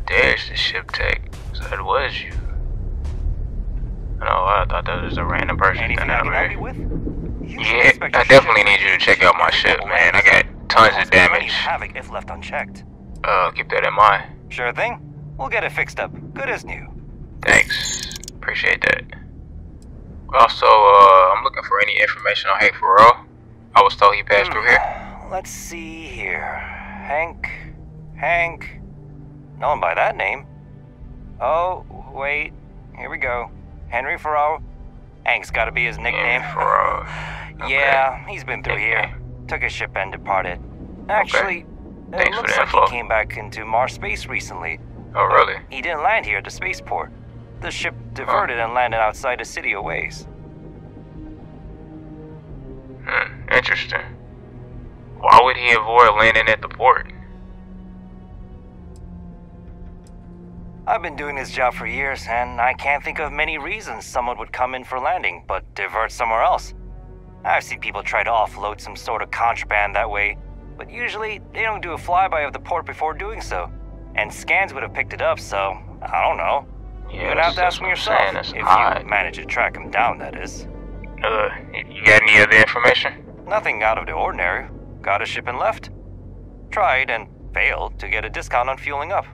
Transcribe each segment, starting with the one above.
There's the ship tech. So that was you. No, I thought that was a random person. Anything I can help you with? Yeah, I definitely need you to check out my ship, man. I got tons of damage. Havoc if left unchecked. Keep that in mind. Sure thing. We'll get it fixed up. Good as new. Thanks. Appreciate that. Also, I'm looking for any information on Hank Farrell. I was told he passed through here. Let's see here. Hank. No one by that name. Oh, wait. Here we go. Henry Farrell. Hank's gotta be his nickname. Farrell. Yeah, he's been through here. Took his ship and departed. Actually, Thanks it for looks the like info. he came back into Mars space recently. Oh, really? He didn't land here at the spaceport. The ship diverted and landed outside the city a ways. Interesting. Why would he avoid landing at the port? I've been doing this job for years, and I can't think of many reasons someone would come in for landing, but divert somewhere else. I've seen people try to offload some sort of contraband that way, but usually they don't do a flyby of the port before doing so. And scans would have picked it up, so I don't know. Yeah, You're gonna have to ask him yourself, That's if odd. you manage to track him down, that is. You got any other information? Nothing out of the ordinary. Got a ship and left. Tried and failed to get a discount on fueling up.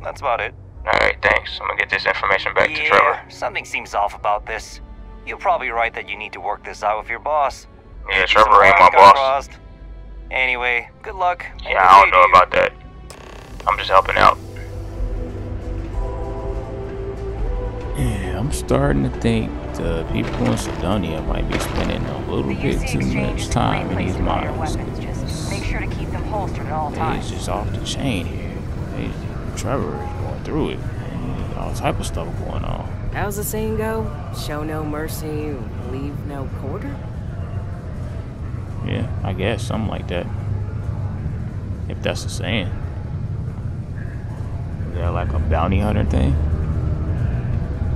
That's about it. Alright, thanks. I'm gonna get this information back to Trevor. Something seems off about this. You're probably right that you need to work this out with your boss. Yeah, Maybe Trevor some ain't my wires got boss. crossed. Anyway, good luck. and Yeah, good I don't day know to you. about that. I'm just helping out. Yeah, I'm starting to think the people in Sidonia might be spending a little bit too much time in these mines. Just make sure to keep them holstered at all It's times. just off the chain here. Trevor is going through it. All type of stuff going on. How's the saying go? Show no mercy, leave no quarter? Yeah, I guess something like that. If that's the saying. Is that like a bounty hunter thing?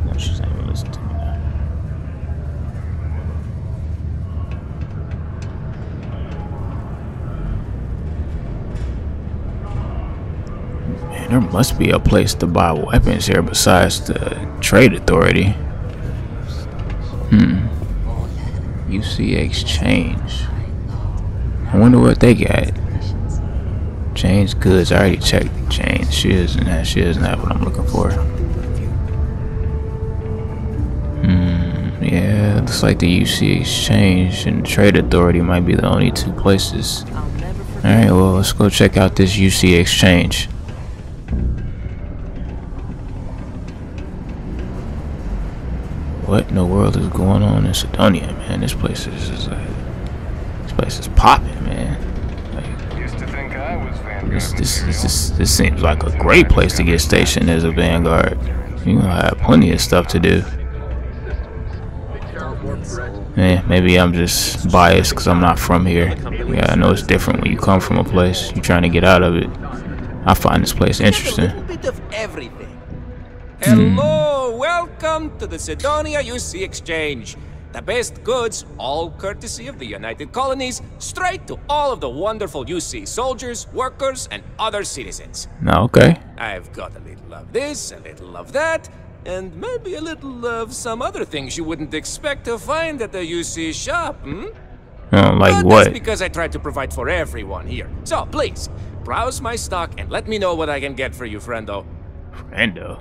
No, she's not even listening to me now. Man, there must be a place to buy weapons here besides the Trade Authority. UC Exchange. I wonder what they got. Change goods. I already checked the change. She isn't that what I'm looking for. Yeah, looks like the UC Exchange and Trade Authority might be the only two places. Alright, well, let's go check out this UC Exchange. What in the world is going on in Cydonia, man? This place is popping, man. Like, Used to think I was Vanguard. this seems like a great place to get stationed as a Vanguard. You're gonna have plenty of stuff to do. Maybe I'm just biased because I'm not from here. Yeah, I know it's different when you come from a place. You're trying to get out of it. I find this place interesting. A little bit of everything. Hello, welcome to the Cydonia UC Exchange. The best goods, all courtesy of the United Colonies, straight to all of the wonderful UC soldiers, workers, and other citizens. Okay. I've got a little of this, a little of that, and maybe a little of some other things you wouldn't expect to find at the UC shop, Like but what? that's because I try to provide for everyone here. So please, browse my stock and let me know what I can get for you, friendo. Friendo.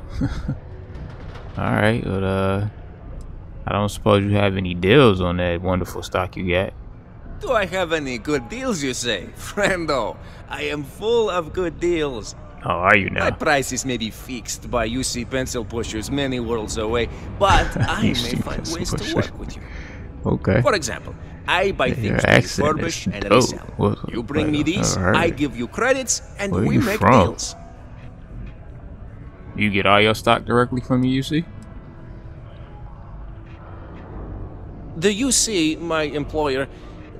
Alright, but I don't suppose you have any deals on that wonderful stock you got. Do I have any good deals, you say? Friendo, I am full of good deals. Oh, are you My now? prices may be fixed by UC pencil pushers many worlds away, but I may UC find pencil ways to pushers. work with you. Okay. For example, I buy Your things to accent refurbish is and dope. resell. What- You bring me these, alright. I give you credits, and Where we you make from? deals. You get all your stock directly from the UC? The UC, my employer,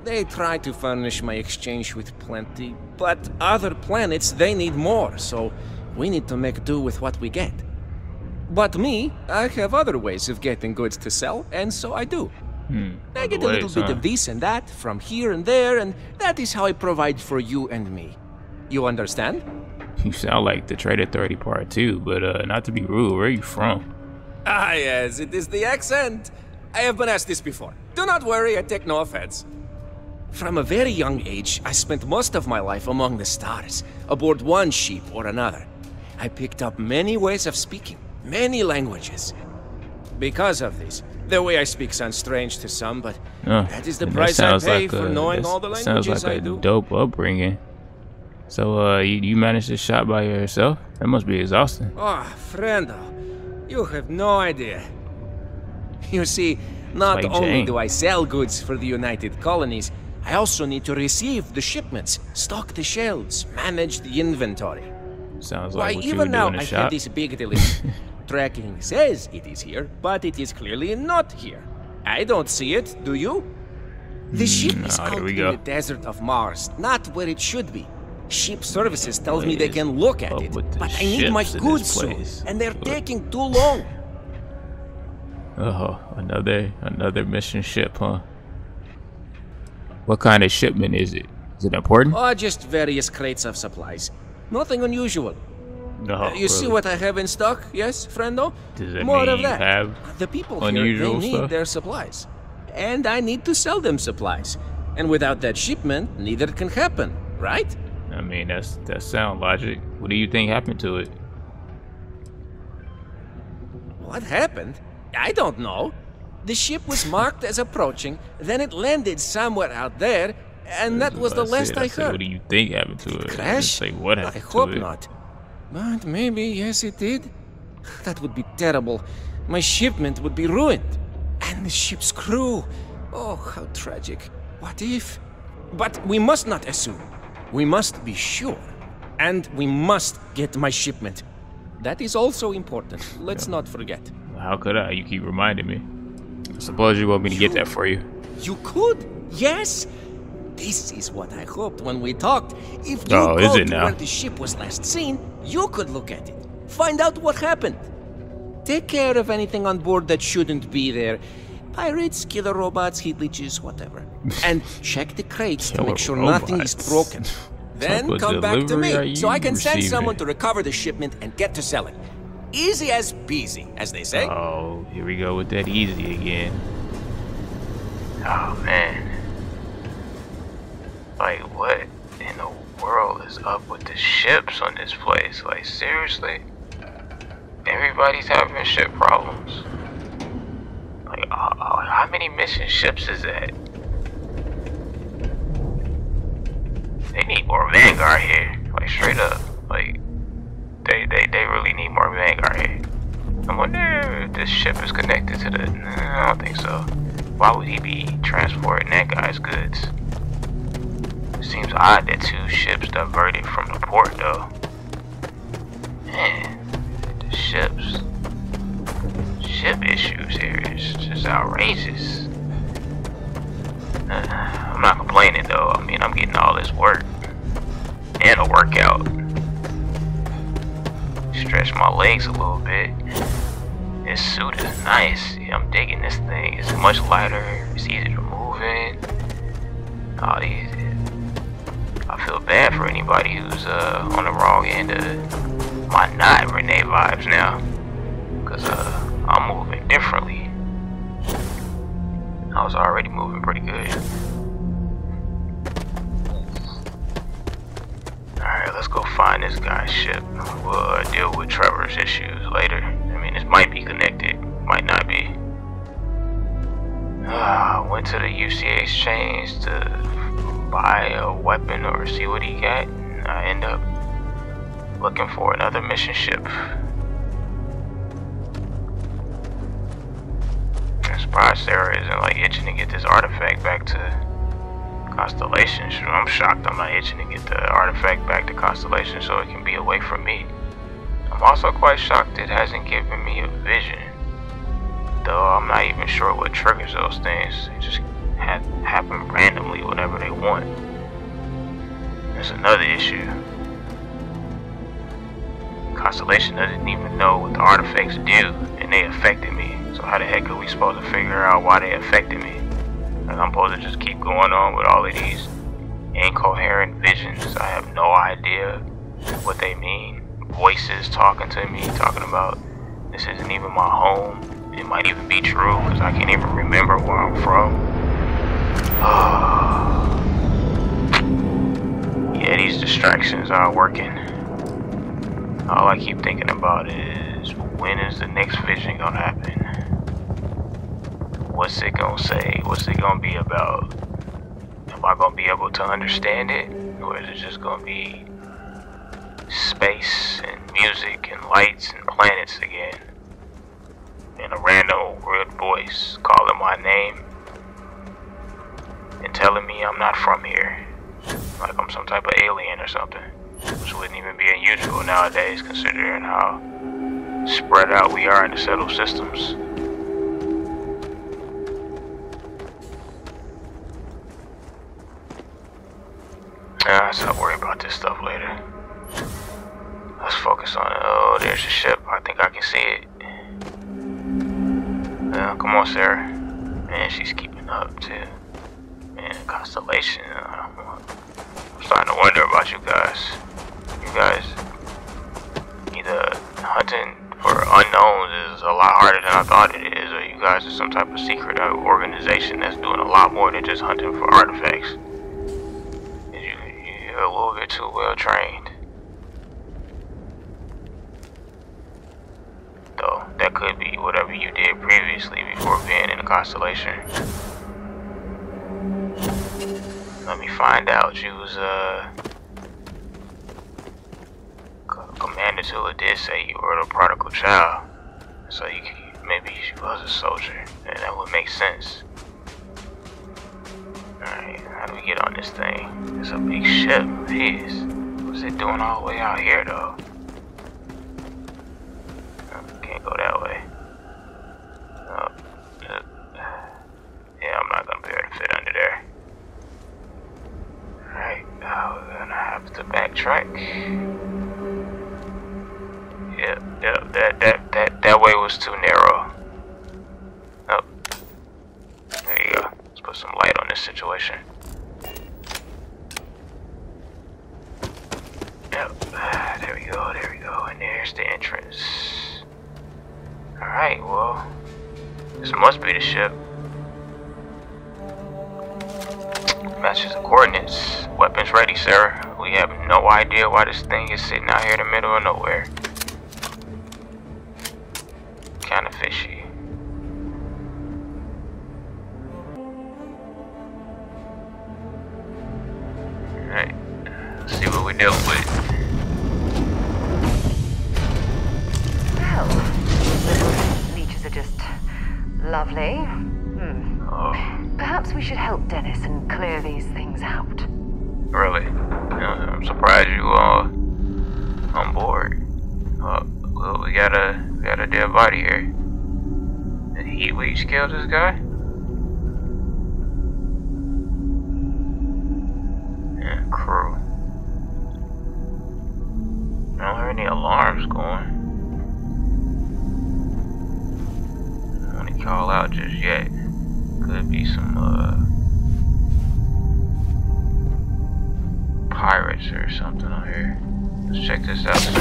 they try to furnish my exchange with plenty, but other planets, they need more, so we need to make do with what we get. But me, I have other ways of getting goods to sell, and so I do. I get a Other little ways, bit huh? of this and that from here and there, and that is how I provide for you and me. You understand? You sound like the Trade Authority part too, but not to be rude, where are you from? Ah, yes, it is the accent. I have been asked this before. Do not worry, I take no offense. From a very young age, I spent most of my life among the stars, aboard one ship or another. I picked up many ways of speaking, many languages. Because of this, the way I speak sounds strange to some, but that is the And price I sounds pay like for a- knowing that all the sounds languages like I a do. dope upbringing. So, you managed this shop by yourself? That must be exhausting. Oh, friendo, you have no idea. You see, not like only Jane. do I sell goods for the United Colonies, I also need to receive the shipments, stock the shelves, manage the inventory. Sounds Why, like what you even would do now in the I shop. have this big delivery. Tracking says it is here, but it is clearly not here. I don't see it, do you? The ship is here out we in go. the desert of Mars, not where it should be. Ship services tells me What they is can look at up it, with the but I need my ships in goods this soon, place? and they're What? taking too long. Oh, another mission ship, huh? What kind of shipment is it? Is it important? Or just various crates of supplies. Nothing unusual. No. You see what I have in stock, yes, friendo? Does that More mean of you that. have The people here, they unusual need stuff? their supplies. And I need to sell them supplies. And without that shipment, neither can happen, right? I mean, that's sound logic. What do you think happened to it? What happened? I don't know. The ship was marked as approaching, then it landed somewhere out there, and that was the last I said, what heard. do you think happened to it? I didn't Crash? say what I happened hope to it. not. But maybe, yes, it did. That would be terrible. My shipment would be ruined. And the ship's crew. Oh, how tragic. What if? But we must not assume. We must be sure. And we must get my shipment. That is also important. Let's not forget. How could I? You keep reminding me. I suppose you want me to get that for you. You could? Yes? This is what I hoped when we talked. If you Oh, go is it to now? where the ship was last seen, you could look at it. Find out what happened. Take care of anything on board that shouldn't be there. Pirates, killer robots, heat leeches, whatever. And check the crates to Killer make sure nothing is robots. broken. Then What come back to delivery are me, you so I can send receiving? someone to recover the shipment and get to selling. Easy as peasy, as they say. Oh, here we go with that easy again. Oh man. Like, what in the world is up with the ships on this place? Like, seriously? Everybody's having ship problems. Like, how many missing ships is that? They need more Vanguard here. Like, straight up. Like, they really need more Vanguard here. I wonder if this ship is connected to the... I don't think so. Why would he be transporting that guy's goods? It seems odd that 2 ships diverted from the port, though. Man, the ship issues here is just outrageous. I'm not complaining, though. I mean, I'm getting all this work and a workout. Stretch my legs a little bit. This suit is nice. Yeah, I'm digging this thing. It's much lighter. It's easy to move in. All these. I feel bad for anybody who's on the wrong end of my not Renee vibes now, cause I'm moving differently. I was already moving pretty good. Alright, let's go find this guy's ship. We'll deal with Trevor's issues later. I mean, this might be connected, might not be. Went to the UCA exchange to buy a weapon or see what he got. And I end up looking for another mission ship. I'm surprised Sarah isn't like itching to get this artifact back to Constellation. I'm shocked I'm not itching to get the artifact back to Constellation so it can be away from me. I'm also quite shocked it hasn't given me a vision, though I'm not even sure what triggers those things. They just happen randomly whenever they want. That's another issue. Constellation doesn't even know what the artifacts do, and they affected me. So how the heck are we supposed to figure out why they affected me? Like, I'm supposed to just keep going on with all of these incoherent visions. I have no idea what they mean. Voices talking to me, talking about this isn't even my home. It might even be true because I can't even remember where I'm from. Yeah, these distractions are working. All I keep thinking about is, when is the next vision gonna happen? What's it gonna say? What's it gonna be about? Am I gonna be able to understand it? Or is it just gonna be space and music and lights and planets again? And a random weird voice calling my name and telling me I'm not from here. Like I'm some type of alien or something. Which wouldn't even be unusual nowadays considering how spread out we are in the settled systems. I'll stop worrying about this stuff later. Let's focus on it. Oh, there's a ship. I think I can see it. Come on, Sarah. Man, she's keeping up too. Man, Constellation. I'm starting to wonder about you guys. You guys either hunting for unknowns is a lot harder than I thought it is, or you guys are some type of secret organization that's doing a lot more than just hunting for artifacts. You're a little bit too well trained. Though, that could be whatever you did previously before being in the Constellation. Let me find out. You was, Commander Tula did say you were the prodigal child. So maybe she was a soldier. And that would make sense. Alright, how do we get on this thing? It's a big ship. Jeez. What's it doing all the way out here, though? Can't go that way. Yeah, I'm not gonna be able to fit under there. Alright, we're gonna have to backtrack. Yep, that way was too narrow. Oh. There you go. Let's put some light on this situation. Yep, there we go, and there's the entrance. Alright, well, this must be the ship. matches the coordinates. Weapons ready, Sarah. We have no idea why this thing is sitting out here in the middle of nowhere. Kinda fishy. Alright, let's see what we're dealing with. Well, leeches are just lovely. Oh, Perhaps we should help Dennis and clear these things out. really? I'm surprised you on board. Well, we got a dead body here. Did heat leech kill this guy? Yeah, crew. I don't hear any alarms going. I don't want to call out just yet. Could be some pirates or something on here. Let's check this out, sir.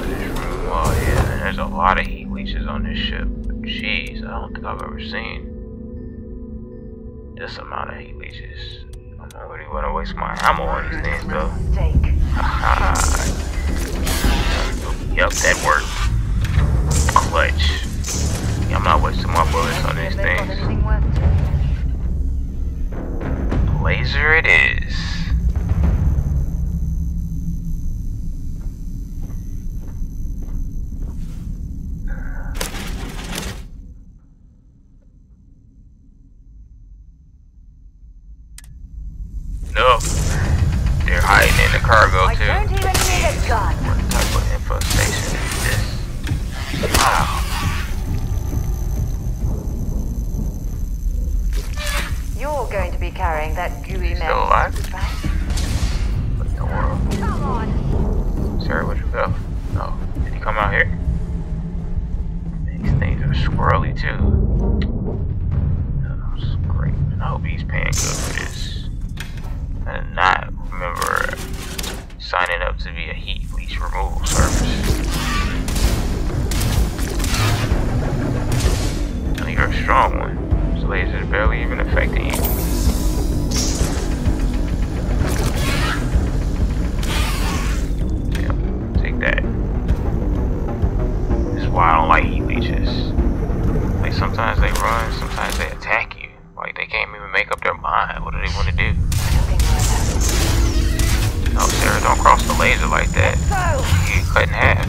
This room, oh yeah, man, there's a lot of heat leeches on this ship. Jeez, I don't think I've ever seen this amount of heat leeches. I don't really want to waste my ammo on these things though. Mistake. Haha. Yup, that worked. Clutch. Yeah, I'm not wasting my bullets on these things. Anything worth doing? Laser it is. No. They're hiding in the cargo I too. don't even need a gun. What type of infestation is this? Wow. You're going to be carrying that gooey mess. Still alive? Right? What in the world? Come on. Sarah, where'd you go? Oh, did he come out here? These things are squirrely too. Oh, great. I hope he's paying good for this. I did not remember signing up to be a heat leech removal service. I think you're a strong one. This laser is barely even affecting you. Yeah, take that. This is why I don't like heat leeches. Like sometimes they run, sometimes they attack you. Like they can't even make up their mind. What do they want to do? No, Sarah, don't cross the laser like that. You get cut in half.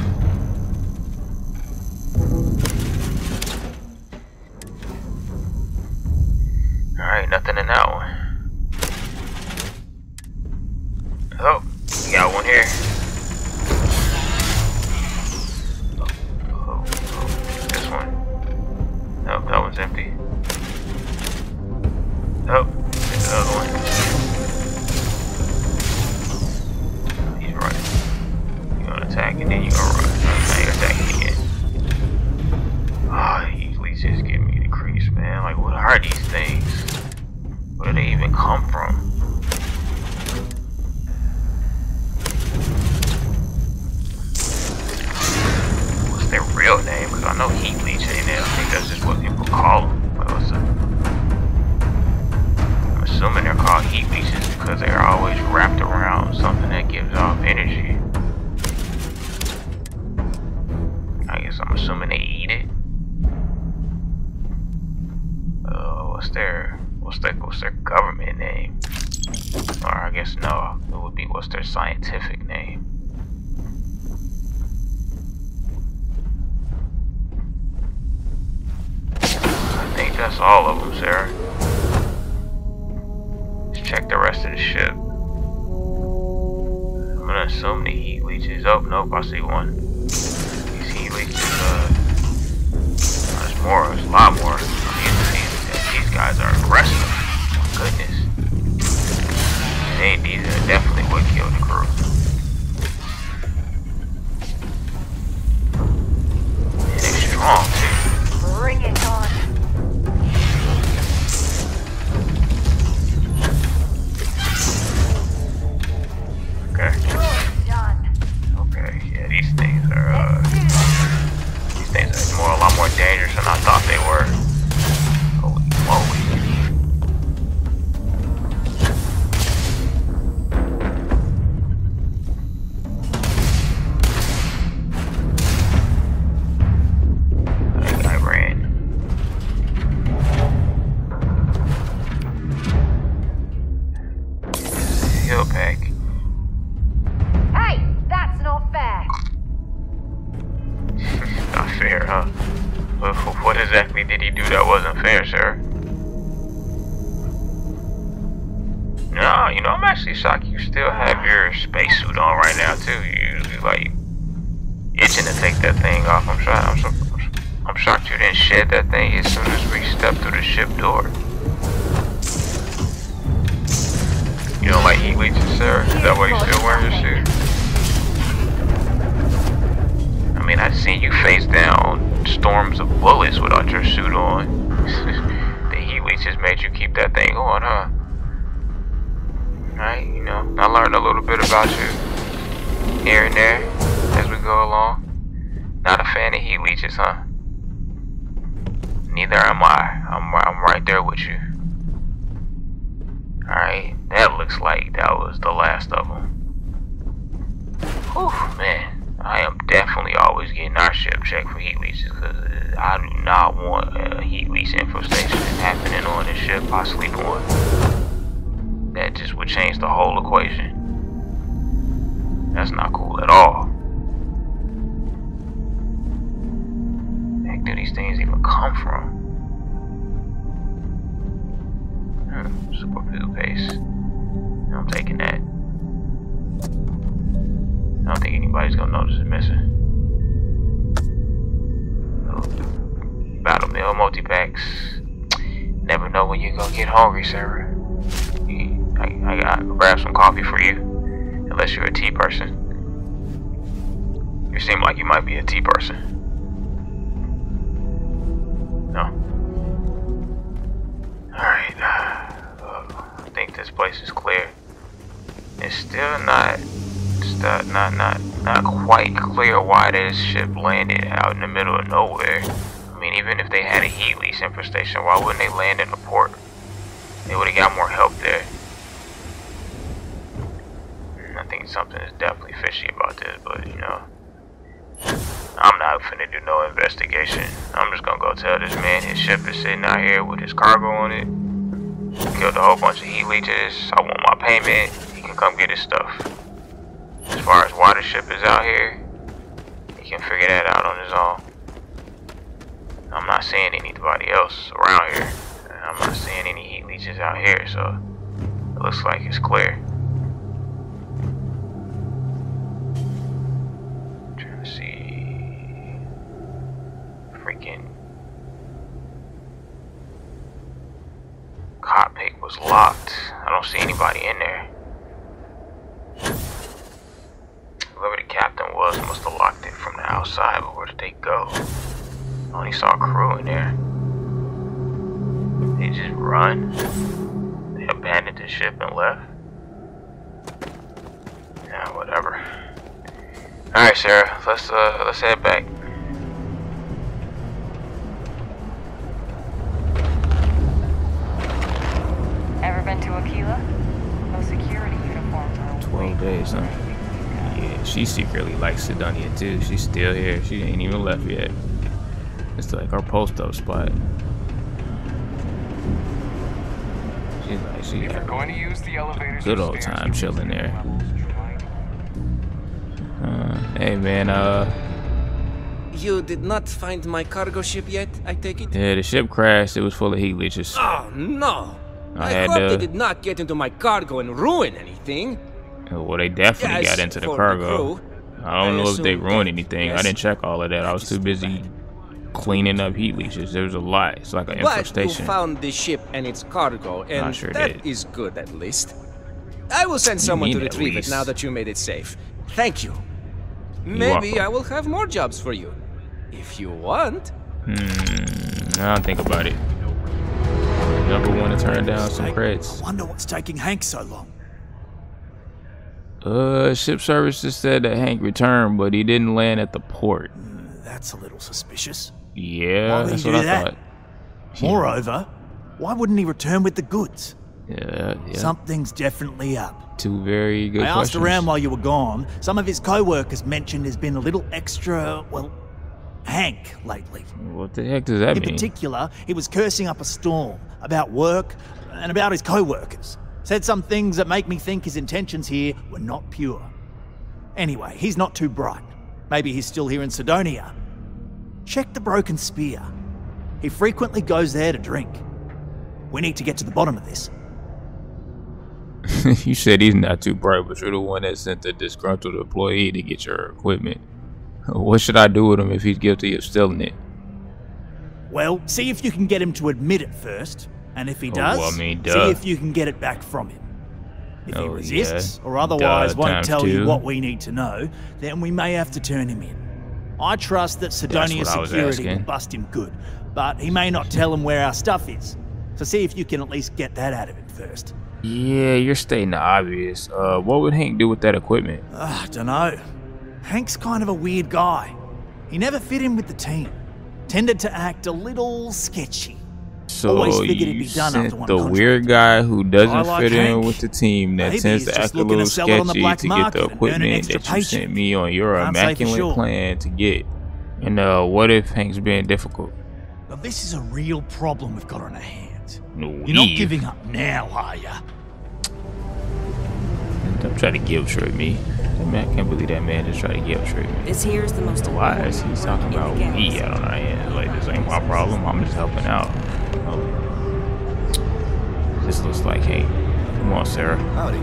Alright, nothing in that one. Oh, we got one here. Oh, this one. Nope, that one's empty. Oh, there's another one. He's running. You're gonna attack and then you're gonna run. Now you're attacking again. Oh, these leeches give me the creeps, man. Like, what are these things? Where do they even come from? What's their real name? Because I know heat leech ain't there. I think that's just what people call them. I'm assuming they're called heat leeches because they're always wrapped around something that gives off energy. I guess I'm assuming they eat it. What's their government name? Or I guess no, it would be what's their scientific name. I think that's all of them, Sarah. Let's check the rest of the ship. I'm gonna assume the heat leeches. Oh, nope, I see one. These heat leeches, there's more, there's a lot more. These guys are aggressive. My goodness. These are definitely what killed the crew. And they're strong too. Bring it on. Okay. Done. Okay, yeah, these things are a lot more dangerous than I thought they were. Holy moly. what exactly did he do that wasn't fair, sir? No, you know, I'm actually shocked you still have your spacesuit on right now, too. You like, itching to take that thing off. I'm shocked you didn't shed that thing as soon as we stepped through the ship door. You don't like heat leeches, sir? Is that why you still wearing your suit? I mean, I've seen you face down storms of bullets without your suit on. The heat leeches made you keep that thing on, huh? Right, you know, I learned a little bit about you here and there as we go along. Not a fan of heat leeches, huh? Neither am I. I'm right there with you. Alright, that looks like that was the last of them. Whew, man. I am definitely always getting our ship checked for heat leeches because I do not want a heat leech infestation happening on the ship I sleep on. That just would change the whole equation. That's not cool at all. Where do these things even come from? Super poo paste. I'm taking that. I don't think anybody's gonna notice it missing. Battle meal multi-packs. Never know when you're gonna get hungry, Sarah. I gotta grab some coffee for you. Unless you're a tea person. You seem like you might be a tea person. No? Alright. I think this place is clear. It's still not quite clear why this ship landed out in the middle of nowhere. I mean, even if they had a heat leech infestation, why wouldn't they land in the port? They would have got more help there. I think something is definitely fishy about this, but you know, I'm not finna do no investigation. I'm just gonna go tell this man his ship is sitting out here with his cargo on it. Killed a whole bunch of heat leeches. I want my payment. He can come get his stuff. As far as why the ship is out here, he can figure that out on his own. I'm not seeing anybody else around here. I'm not seeing any heat leeches out here, so it looks like it's clear. Trying to see. Freaking cockpit was locked. I don't see anybody in there. Whoever the captain was must have locked it from the outside, but where did they go? I only saw a crew in there. They just run? They abandoned the ship and left? Yeah, whatever. Alright, Sarah, let's head back. Ever been to Aquila? Those security uniforms are 12 days, huh? Yeah, she secretly likes Sidonia too. She's still here. She ain't even left yet. It's like our post-up spot. She had going to use the elevators, good old time chilling there. Hey man, You did not find my cargo ship yet, I take it? yeah, the ship crashed. It was full of heat leeches. Oh no! I I had hope to- they did not get into my cargo and ruin anything. Well, they definitely Yes, got into the for the cargo. crew. I don't I know if they assume ruined that, anything. I yes. didn't check all of that. I was too busy cleaning up heat leeches. There was a lot. It's like an But you infestation. found the ship and its cargo, and I sure that did. is good at least. I will send someone to mean at retrieve it least? now that you made it safe. Thank you. Maybe welcome. I will have more jobs for you. If you want. I'll think about it. Never want to turn down some creds. Wonder what's taking Hank so long. Ship service just said that Hank returned, but he didn't land at the port. That's a little suspicious. Yeah, Why would that's he what do I that? thought. Moreover, why wouldn't he return with the goods? Yeah. Something's definitely up. Two very good I asked questions. around while you were gone. Some of his co-workers mentioned there's been a little extra, well, Hank lately. What the heck does that In mean? particular, he was cursing up a storm about work and about his co-workers. Said some things that make me think his intentions here were not pure. Anyway, he's not too bright. Maybe he's still here in Sidonia. Check the broken spear. He frequently goes there to drink. We need to get to the bottom of this. You said he's not too bright, but you're the one that sent the disgruntled employee to get your equipment. What should I do with him if he's guilty of stealing it? Well, see if you can get him to admit it first. And if he does, well, I mean, see if you can get it back from him. If he resists, yeah. or otherwise won't times tell you two. what we need to know, then we may have to turn him in. I trust that Sidonia what I was Security will asking. bust him good, but he may not tell him where our stuff is. So see if you can at least get that out of him first. Yeah, you're stating the obvious. What would Hank do with that equipment? Dunno. Hank's kind of a weird guy. He never fit in with the team. Tended to act a little sketchy. So Always figured it'd you be done after sent one the contract. weird guy who doesn't I like fit in Hank. with the team that Maybe tends he's to just act a looking little to sell it on the sketchy black to get market the and earn an equipment extra that you sent paycheck. me on your Can't say for immaculate sure. plan to get. And what if Hank's being difficult? Now, this is a real problem we've got on our hands. No, You're not giving up now, are ya? Don't try to guilt trip me. Man, I can't believe that man just tried to guilt trip me. This here is the most Why important is he work talking in the about gangs. me out on our hands? Like, this ain't my problem. I'm just helping out. This looks like Hank. Come on, Sarah. Howdy.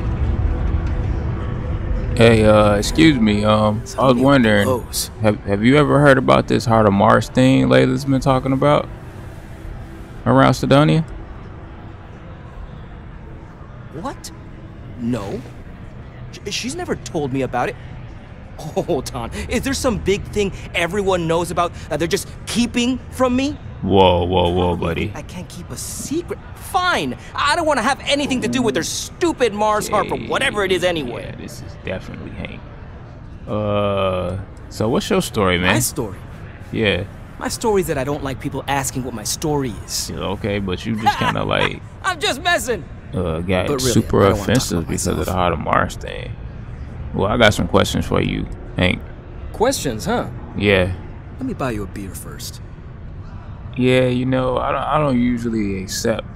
Hey, excuse me. I was wondering, have you ever heard about this Heart of Mars thing Layla's been talking about around Sidonia? What? No. She's never told me about it. Hold on. Is there some big thing everyone knows about that they're just keeping from me? Whoa, buddy. I can't keep a secret. Fine. I don't want to have anything to do with their stupid Mars harp or whatever it is anyway. Yeah, this is definitely Hank. So what's your story, man? My story? Yeah. My story is that I don't like people asking what my story is. Yeah, okay, but you just kind of like I'm just messing. got really, super I don't wanna talk offensive about because of the myself. Heart of Mars thing. Well, I got some questions for you, Hank. Questions, huh? Yeah. Let me buy you a beer first. Yeah, you know, I don't usually accept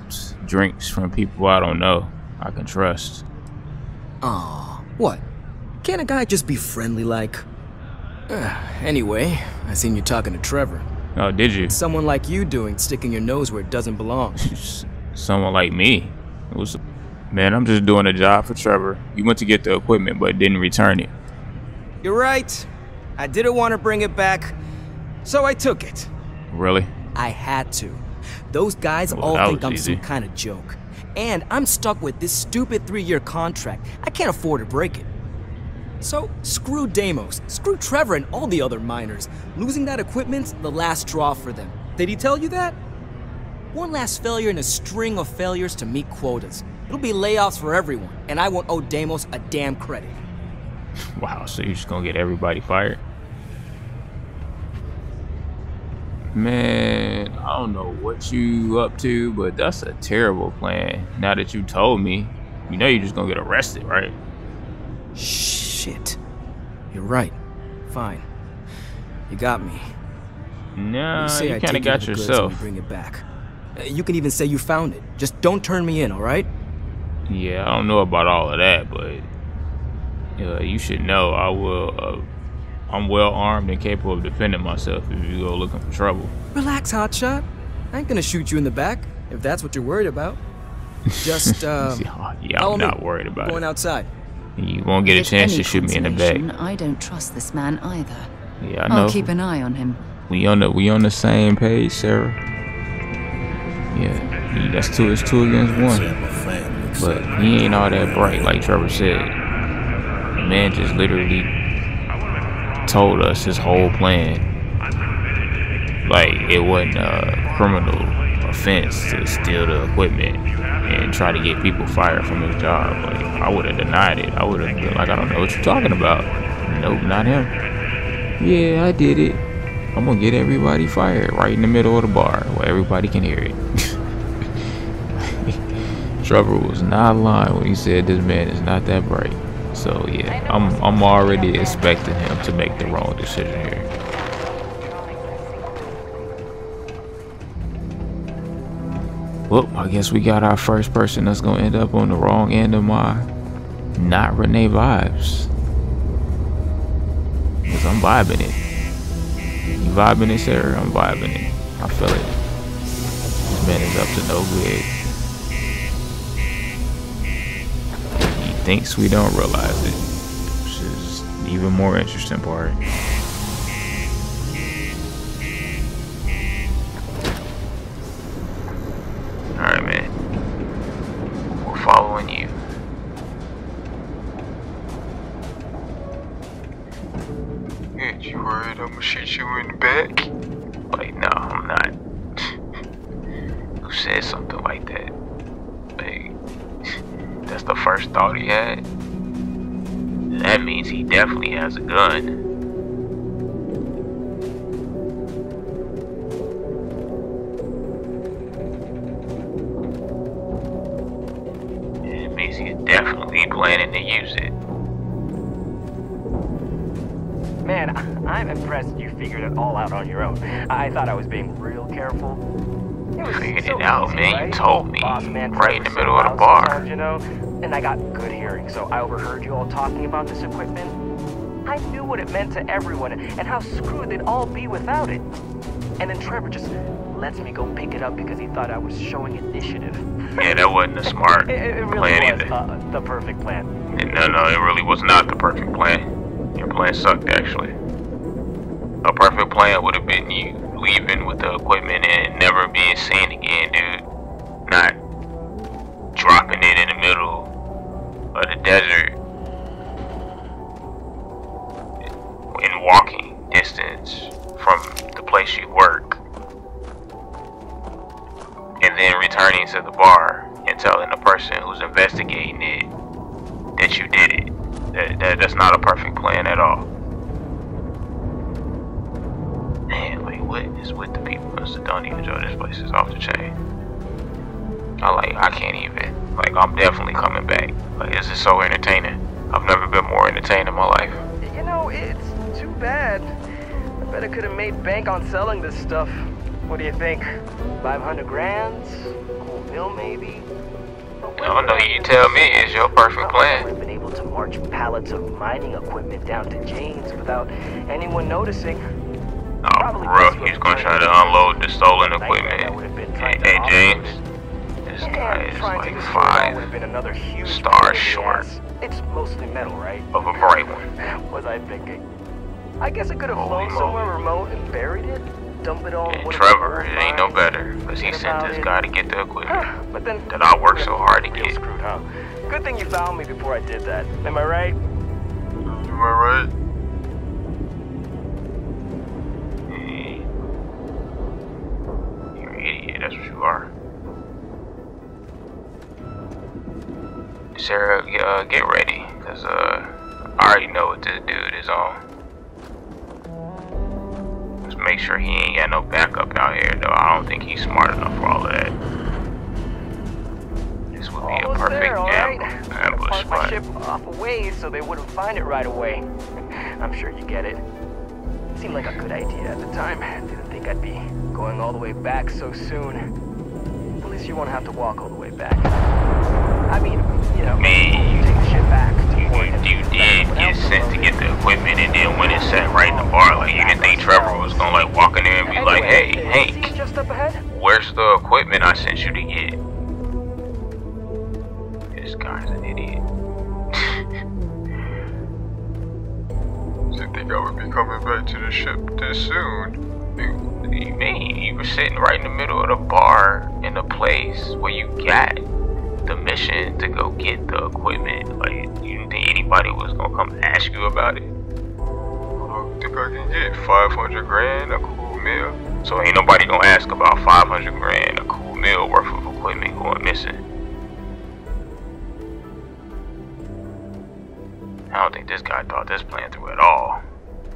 drinks from people I don't know I can trust. Aw, what? Can't a guy just be friendly like? Anyway, I seen you talking to Trevor. Oh, did you? Someone like you doing sticking your nose where it doesn't belong. Someone like me? Man, I'm just doing a job for Trevor. You went to get the equipment but didn't return it. You're right. I didn't want to bring it back, so I took it. Really? I had to. Those guys Well, all that think was I'm easy. some kind of joke. And I'm stuck with this stupid 3-year contract. I can't afford to break it. So, screw Deimos, screw Trevor and all the other miners. Losing that equipment's the last straw for them. Did he tell you that? One last failure in a string of failures to meet quotas. It'll be layoffs for everyone, and I won't owe Deimos a damn credit. Wow, so you're just gonna get everybody fired? Man, I don't know what you up to, but that's a terrible plan. Now that you told me, you know you're just gonna get arrested, right? Shit. You're right. Fine. You got me. Nah, say you I kinda take care of got the goods yourself. and we bring it back. You can even say you found it. Just don't turn me in, all right? Yeah, I don't know about all of that, but you should know I will. I'm well armed and capable of defending myself if you go looking for trouble. Relax, hotshot. I ain't gonna shoot you in the back if that's what you're worried about. Just yeah, follow I'm me. not worried about Going it. outside. You won't get a With chance any to shoot me in the back. consolation, I don't trust this man either. Yeah, I know. I'll keep an eye on him. We on the same page, Sarah. Yeah, that's two. It's 2 against 1. But he ain't all that bright, like Trevor said. The man just literally told us his whole plan. Like it wasn't a criminal offense to steal the equipment and try to get people fired from his job. Like I would have denied it. I would have been like, I don't know what you're talking about. Nope, not him. Yeah, I did it. I'm gonna get everybody fired right in the middle of the bar where everybody can hear it. Trevor was not lying when he said this man is not that bright. So yeah, I'm already expecting him to make the wrong decision here. Well, I guess we got our first person that's gonna end up on the wrong end of my not Renee vibes. Cause I'm vibing it. You vibing it, Sarah? I'm vibing it. I feel it. man is up to no good. He thinks we don't realize it, which is the even more interesting part. Alright, man. We're following you. Ain't you worried I'ma shoot you in the back? Like, no, I'm not. Who said something like that? Like, that's the first thought he had? That means he definitely has a gun. It means he's definitely planning to use it. Man, I'm impressed you figured it all out on your own. I thought I was being real careful. Figured it out, easy, man. right? You told me. Boss man Right in the Trevor middle of the Loud bar. sometimes, you know? And I got good hearing, so I overheard you all talking about this equipment. I knew what it meant to everyone and how screwed they'd all be without it. And then Trevor just lets me go pick it up because he thought I was showing initiative. Yeah, that wasn't a smart It really plan was either. the perfect plan. No, it really was not the perfect plan. Your plan sucked, actually. A perfect plan would have been you leaving with the equipment and never being seen again, dude. Not dropping it in the middle of the desert in walking distance from the place you work, and then returning to the bar and telling the person who's investigating it that you did it. That's not a perfect plan at all. Man, like, what is with the people in Sidonia, Joe? This place is off the chain. I can't even. Like, I'm definitely coming back. Like, this is so entertaining. I've never been more entertained in my life. You know, it's too bad. I bet I could have made bank on selling this stuff. What do you think? 500 grand? Cool meal, maybe? No, you tell me. It's your perfect I plan. would have been able to march pallets of mining equipment down to James without anyone noticing. Oh, bro, he's gonna try to unload the stolen equipment. Hey, James, this guy is like 5 stars short It's mostly metal, right? of a bright one. Was I thinking? I guess I could have Holy flown somewhere moly. remote and buried it. Dump it all in And one of Trevor, the it old ain't no mines, better, because he forget sent about this it. guy to get the equipment But then that I worked so hard to real get. screwed, huh? Good thing you found me before I did that. Am I right? Am I right? Hey, you're an idiot, that's what you are. Sarah, get ready, because I already know what this dude is on. Just make sure he ain't got no backup out here, though. I don't think he's smart enough for all of that. This would be a Almost perfect there, all right. ambush Park my spot. ship off a ways so they wouldn't find it right away. I'm sure you get it. Seemed like a good idea at the time. Didn't think I'd be going all the way back so soon. At least you won't have to walk all the way back. I mean, you know, Man, take the ship back. you did get sent to get the equipment, and then when it sat right in the bar, like, you didn't think Trevor was gonna, like, walk in there and be like, hey, Hank, Just up ahead? where's the equipment I sent you to get? This guy's an idiot. Didn't think I would be coming back to the ship this soon. What do you mean? You were sitting right in the middle of the bar in the place where you got the mission to go get the equipment. Like, you didn't think anybody was gonna come ask you about it? I think I can get 500 grand, a cool meal. So ain't nobody gonna ask about 500 grand, a cool meal worth of equipment going missing. I don't think this guy thought this plan through at all.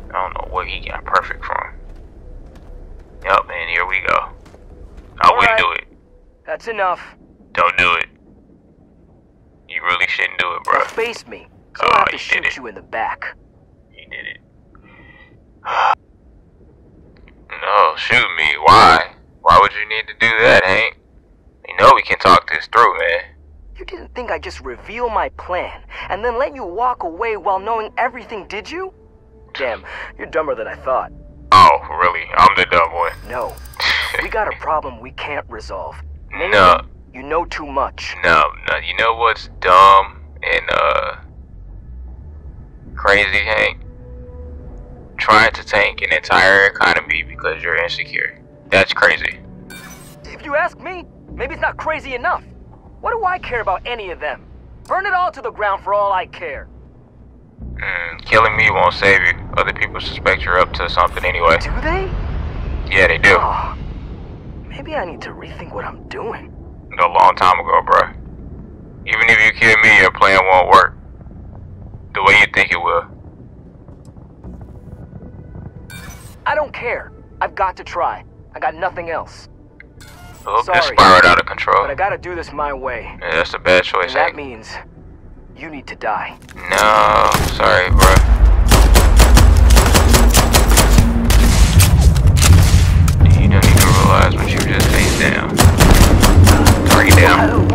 I don't know where he got perfect from. Yup, man, here we go. I wouldn't do it. That's enough. Don't do it. You really shouldn't do it, bro. Don't face me, so Oh, I'll have to you did shoot it. you in the back. He did it. No, shoot me. Why? Why would you need to do that, Hank? You know we can talk this through, man. You didn't think I'd just reveal my plan and then let you walk away while knowing everything, did you? Damn, you're dumber than I thought. Oh, really? I'm the dumb one. No. We got a problem we can't resolve. No. You know too much. No. You know what's dumb and crazy, Hank? Trying to tank an entire economy because you're insecure. That's crazy. If you ask me, maybe it's not crazy enough. What do I care about any of them? Burn it all to the ground for all I care. Killing me won't save you. Other people suspect you're up to something anyway. Do they? Yeah, they do. Oh, maybe I need to rethink what I'm doing. A long time ago, bro. Even if you kill me, your plan won't work the way you think it will. I don't care. I've got to try. I got nothing else. Well, Sorry, this spiraled out of control. but I gotta do this my way. Yeah, that's a bad choice, And that Hank. means you need to die. No, sorry, bro. You don't even realize what you just faced down. Target down.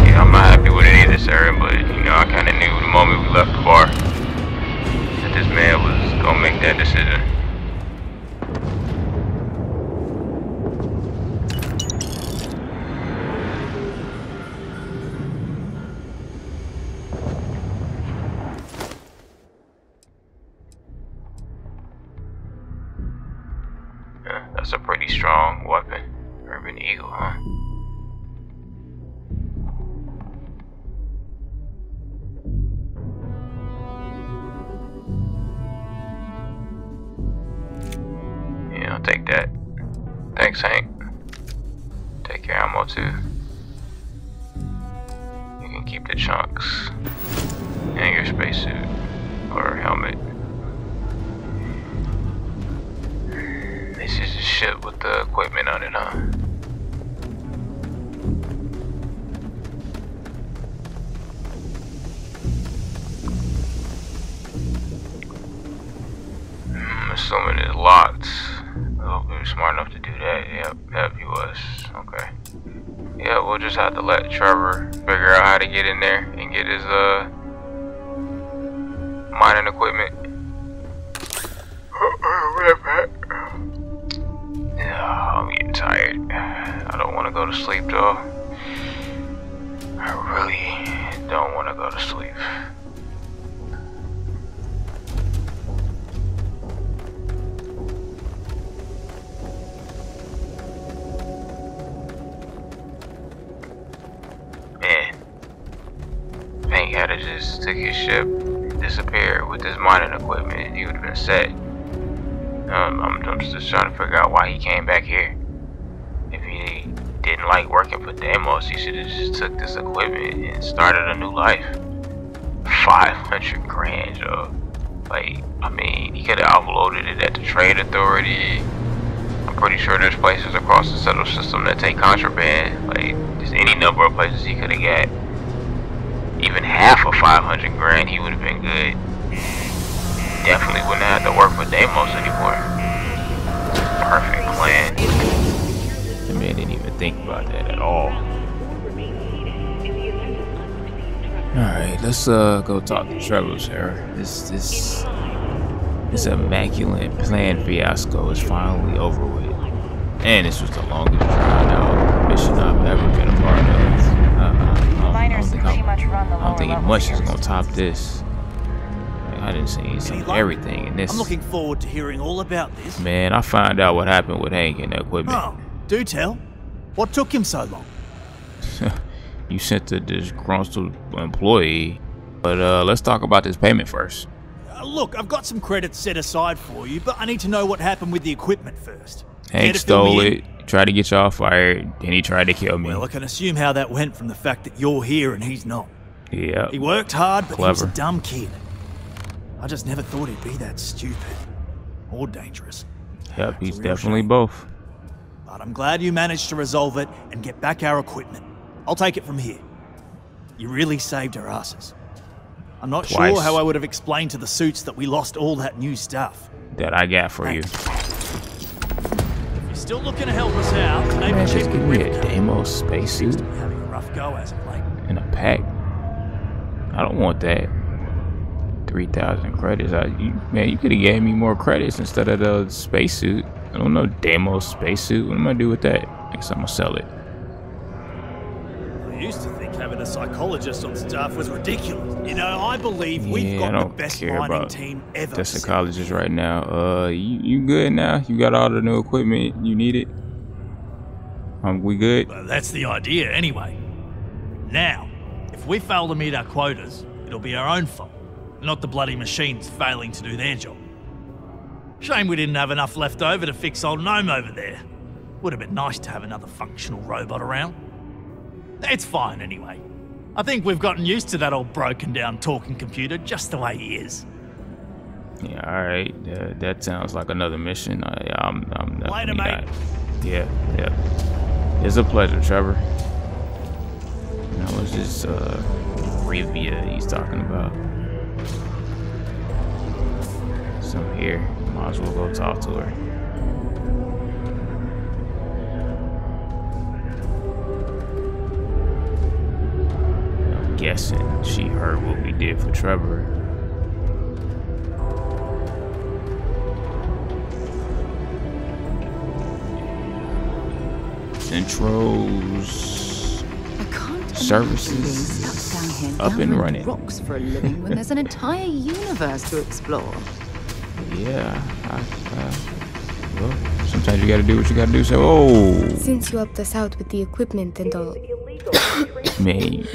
Yeah, I'm not happy with it either, sir, but you know, I kinda knew the moment we left the bar that this man was gonna make that decision. That's a pretty strong weapon. Urban Eagle, huh? Yeah, I'll take that. Thanks, Hank. Take your ammo too. You can keep the chunks and your spacesuit or helmet. This is a ship with the equipment on it, huh? I'm assuming it's locked. I hope you're smart enough to do that. Yep, he was. Okay. Yeah, we'll just have to let Trevor figure out how to get in there and get his mining equipment. Yeah, I'm getting tired. I don't want to go to sleep though. I really don't want to go to sleep. Man, Hank had to just took his ship, disappeared with his mining equipment, he would have been set. I'm just trying to figure out why he came back here. If he didn't like working for Deimos, he should have just took this equipment and started a new life. 500 grand, yo. Like, I mean, he could have offloaded it at the Trade Authority. I'm pretty sure there's places across the Settle system that take contraband. Like, there's any number of places he could have got. Even half of 500 grand, he would have been good. Definitely wouldn't have to work for Deimos anymore. Perfect plan. The man didn't even think about that at all. Alright, let's go talk to Trevor, Sarah. This immaculate plan fiasco is finally over with. And this was the longest drawn out mission I've ever been a part of. I don't think much is gonna top this. I didn't see everything in this. I'm looking forward to hearing all about this. Man, I found out what happened with Hank and the equipment. Oh, do tell. What took him so long? You sent a disgruntled employee. But let's talk about this payment first. Look, I've got some credits set aside for you, but I need to know what happened with the equipment first. Hank stole it, tried to get y'all fired, and he tried to kill me. Well, I can assume how that went from the fact that you're here and he's not. Yeah. He worked hard, but Clever. he was a dumb kid. I just never thought he'd be that stupid. Or dangerous. Yep, he's definitely both. But I'm glad you managed to resolve it and get back our equipment. I'll take it from here. You really saved our asses. I'm not sure how I would have explained to the suits that we lost all that new stuff. That I got for you. If you're still looking to help us out, maybe Man, check just give with me a Deimos spacesuit having a rough go as of late. and a pack. I don't want that. 3,000 credits. Man, you could have gave me more credits instead of the spacesuit. I don't know, Deimos spacesuit. What am I gonna do with that? I guess I'm gonna sell it. I used to think having a psychologist on staff was ridiculous. You know, I believe we've got the best mining team ever. The psychologist right now. You good now? You got all the new equipment you needed? We good? Well, that's the idea, anyway. Now, if we fail to meet our quotas, it'll be our own fault, not the bloody machines failing to do their job. Shame we didn't have enough left over to fix old Gnome over there. Would have been nice to have another functional robot around. It's fine anyway. I think we've gotten used to that old broken down talking computer just the way he is. Yeah, alright. That sounds like another mission. I'm Later, mate. Yeah. It's a pleasure, Trevor. That was just Rivia he's talking about. So here, might as well go talk to her. I'm guessing she heard what we did for Trevor. Centro's services up and running. Rocks for a living when there's an entire universe to explore. Yeah, well, sometimes you gotta do what you gotta do. So, oh, since you helped us out with the equipment and all, man,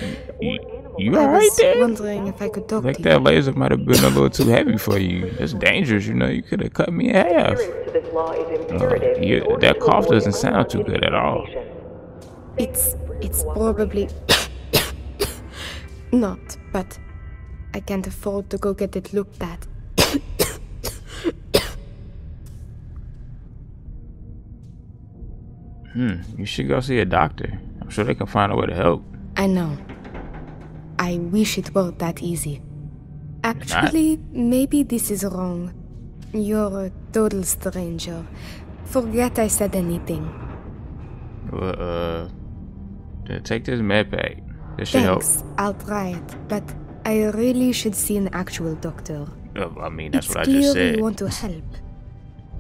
you alright there? I was wondering if I could talk to you. That laser might have been a little too heavy for you. That's dangerous, you know. You could have cut me in half. That cough doesn't sound too good at all. It's probably not, but I can't afford to go get it looked at. You should go see a doctor. I'm sure they can find a way to help. I know. I wish it were that easy. Actually, maybe this is wrong. You're a total stranger. Forget I said anything. Well, take this med pack. This should help. Thanks, I'll try it, but I really should see an actual doctor. I mean, that's what I just said. It's clear you want to help.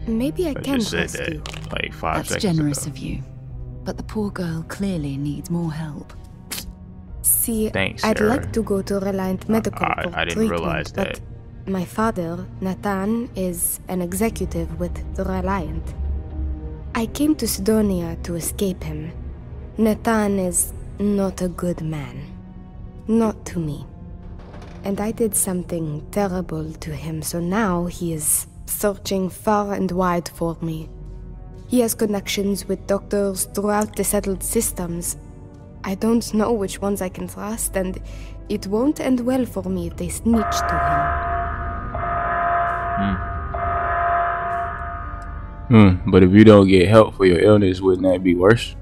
Maybe I can trust you. Like 5 seconds That's generous ago. of you, but the poor girl clearly needs more help. See, Thanks, I'd Sarah. like to go to Reliant Medical for I didn't treatment, realize that. but my father, Nathan, is an executive with the Reliant. I came to Sidonia to escape him. Nathan is not a good man. Not to me. And I did something terrible to him, so now he is searching far and wide for me. He has connections with doctors throughout the settled systems. I don't know which ones I can trust, and it won't end well for me if they snitch to him. But if you don't get help for your illness, wouldn't that be worse?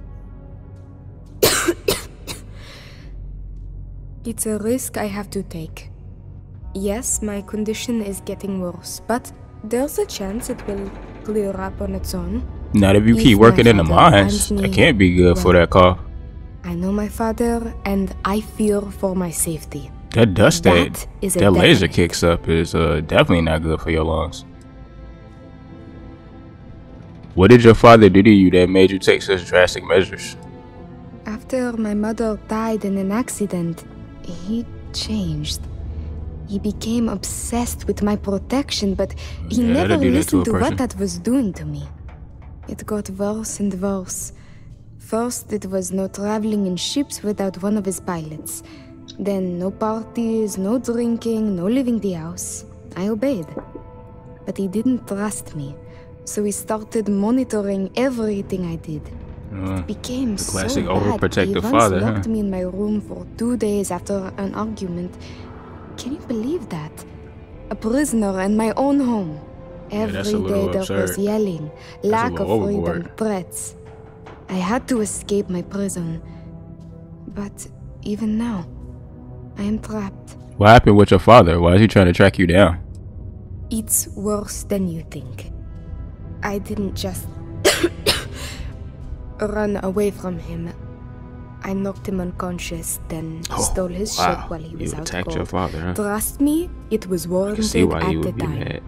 It's a risk I have to take. Yes, my condition is getting worse, but there's a chance it will clear up on its own. Not if you keep working in the mines. That can't be good for that cough. I know my father, and I fear for my safety. That dust that is laser kicks up is definitely not good for your lungs. What did your father do to you that made you take such drastic measures? After my mother died in an accident, he changed. He became obsessed with my protection, but he never listened to what that was doing to me. It got worse and worse. First, it was no traveling in ships without one of his pilots. Then no parties, no drinking, no leaving the house. I obeyed. But he didn't trust me, so he started monitoring everything I did. It became the classic so bad. overprotective He father, once locked me in my room for 2 days after an argument. Can you believe that? A prisoner in my own home. Every day there was yelling, lack of freedom, threats. I had to escape my prison. But even now, I am trapped. What happened with your father? Why is he trying to track you down? It's worse than you think. I didn't just run away from him. I knocked him unconscious, then stole his ship while he was out attacked cold. your father, huh? Trust me, it was warranted See why at he the would be time. mad.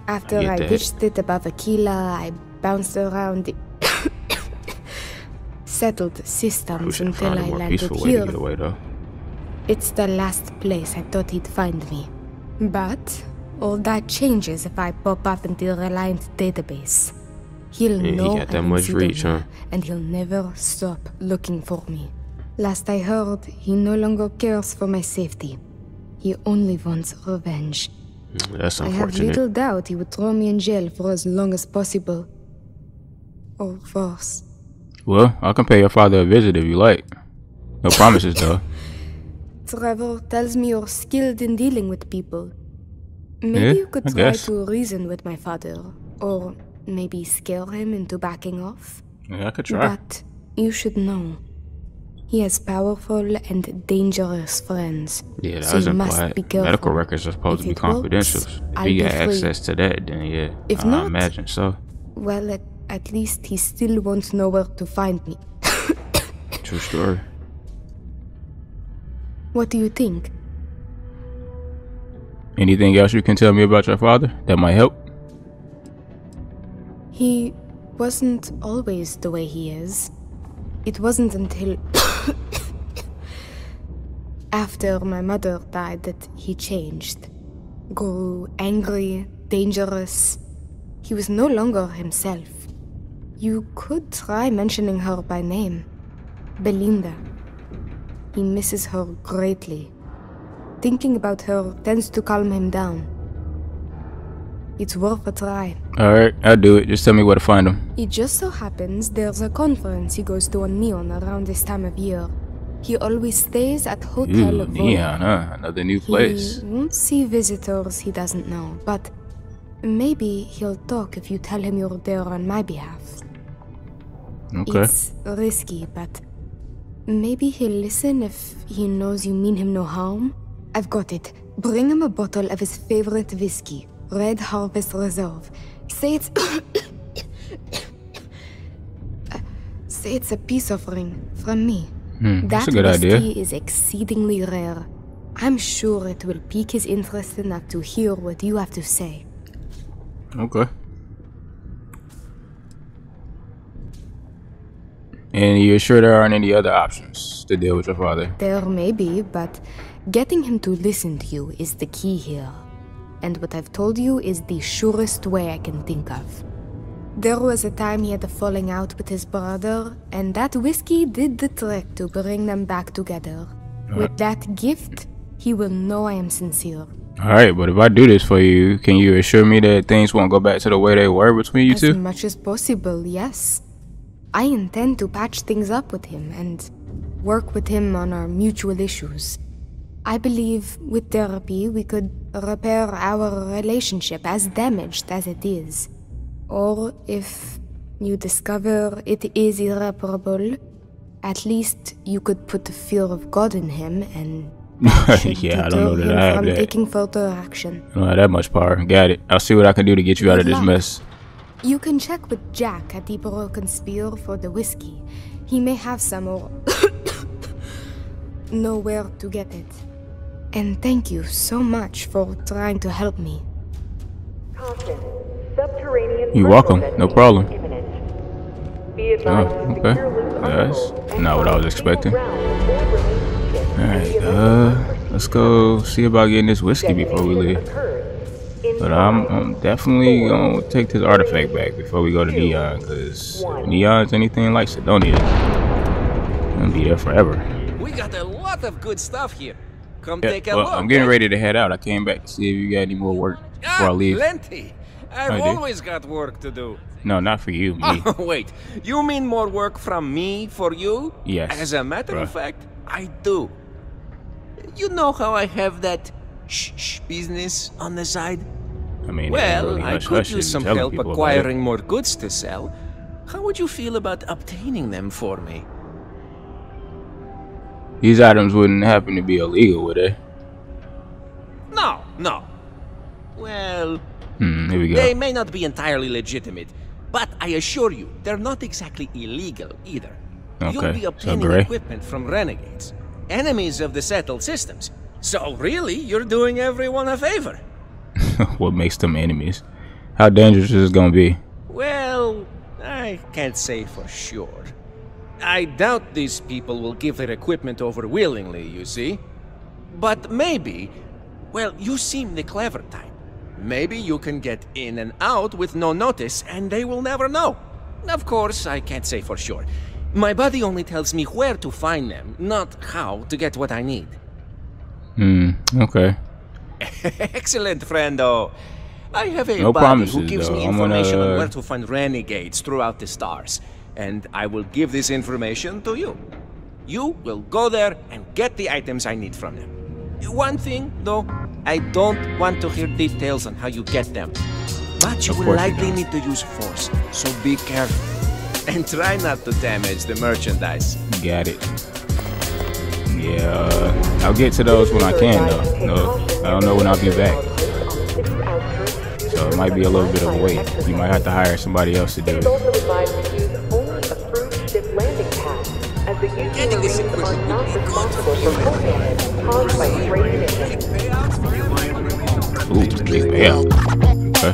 After I ditched it above Aquila, I bounced around the settled systems until I landed here. It's the last place I thought he'd find me. But all that changes if I pop up in the Reliant database. He'll know he got that much reach, huh? And he'll never stop looking for me. Last I heard, he no longer cares for my safety. He only wants revenge. That's I have unfortunate. little doubt he would throw me in jail for as long as possible. Or worse. Well, I can pay your father a visit if you like. No promises, though. Trevor tells me you're skilled in dealing with people. Maybe you could try to reason with my father. Or maybe scare him into backing off. Yeah, I could try. But you should know. He has powerful and dangerous friends. Yeah, that so was you must implied. be careful. Medical records are supposed to be confidential. If he got access to that, then yeah, If I not, imagine so. Well, at least he still won't know where to find me. True story. What do you think? Anything else you can tell me about your father that might help? He wasn't always the way he is. It wasn't until after my mother died that he changed. Grew angry, dangerous. He was no longer himself. You could try mentioning her by name. Belinda. He misses her greatly. Thinking about her tends to calm him down. It's worth a try. Alright, I'll do it. Just tell me where to find him. It just so happens there's a conference he goes to on Neon around this time of year. He always stays at Hotel Ooh, Neon, huh? Another new place. He won't see visitors he doesn't know, but maybe he'll talk if you tell him you're there on my behalf. Okay. It's risky, but maybe he'll listen if he knows you mean him no harm. I've got it. Bring him a bottle of his favorite whiskey, Red Harvest Reserve. Say it's say it's a peace offering from me. That's That a good idea. whiskey is exceedingly rare. I'm sure it will pique his interest enough to hear what you have to say. Okay. And you're sure there aren't any other options to deal with your father? There may be, but getting him to listen to you is the key here. And what I've told you is the surest way I can think of. There was a time he had a falling out with his brother, and that whiskey did the trick to bring them back together. With that gift, he will know I am sincere. Alright, but if I do this for you, can you assure me that things won't go back to the way they were between you two? As much as possible, yes. I intend to patch things up with him and work with him on our mutual issues. I believe with therapy we could repair our relationship, as damaged as it is. Or if you discover it is irreparable, at least you could put the fear of God in him and yeah, I don't know that I have that. taking further action. I don't have that much power. Got it. I'll see what I can do to get you out of this mess. You can check with Jack at the Broken Spear for the whiskey. He may have some or know where to get it. And thank you so much for trying to help me. You're welcome. No problem. Oh, okay. That's not what I was expecting. Alright, let's go see about getting this whiskey before we leave. But I'm definitely gonna take this artifact back before we go to Neon, because if Neon's anything like Sidonia, I'm gonna be there forever. We got a lot of good stuff here. Come Yeah, take a well, look. I'm getting ready to head out. I came back to see if you got any more work before I leave. Plenty. I've I do. always got work to do. No, not for you, me. Oh, wait. You mean more work from me for you? Yes, As a matter of bruh. fact, I do. You know how I have that shh business on the side? I mean, Well, really I could use some telling help people about it. acquiring more goods to sell. How would you feel about obtaining them for me? These items wouldn't happen to be illegal, would they? No. Well, Here we go. they may not be entirely legitimate, but I assure you, they're not exactly illegal either. You'll be obtaining equipment from renegades, enemies of the settled systems. So really, you're doing everyone a favor. What makes them enemies? How dangerous is it gonna be? Well, I can't say for sure. I doubt these people will give their equipment over willingly, you see. But maybe, well, you seem the clever type. Maybe you can get in and out with no notice and they will never know. Of course, I can't say for sure. My buddy only tells me where to find them, not how to get what I need. Okay. Excellent, friendo. I have a buddy who gives me information on where to find renegades throughout the stars. And I will give this information to you. You will go there and get the items I need from them. One thing, though, I don't want to hear details on how you get them. But you will likely need to use force, so be careful. And try not to damage the merchandise. Got it. Yeah, I'll get to those when I can, though. No, I don't know when I'll be back. So it might be a little bit of a wait. You might have to hire somebody else to do it. Getting this equipment will be good for you. Ooh, big payout. Okay.